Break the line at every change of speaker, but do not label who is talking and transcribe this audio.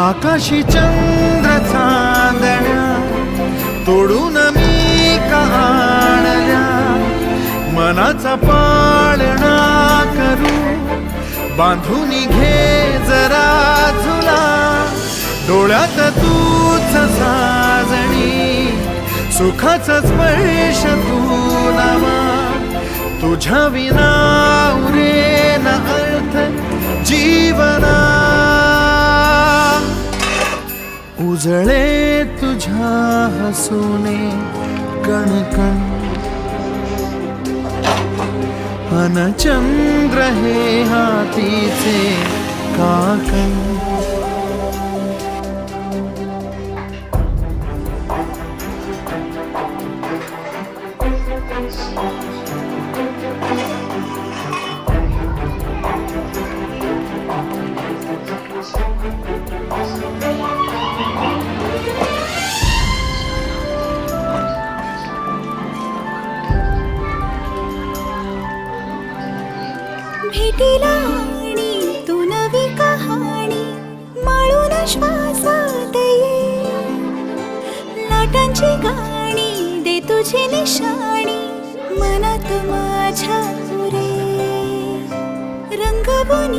आकाशी चंद्र चांदण्या तोडून मी का आणल्या, मनाचा पाळणा करू बांधून घे जरा झुला, डोळ्यात तूच साजणी सुखाचा स्पर्श तू लावा, तुझ्या विना उरेन अर्थ जीवना, उजळे तुझ्या हसूने कणकण, अन चंद्र हे हातीचे काकण,
भेटीला आणि तू नवी कहाणी माळून श्वासात ये, लाटांची गाणी दे तुझी निशाणी मनात माझ्या पुरे, रंगवून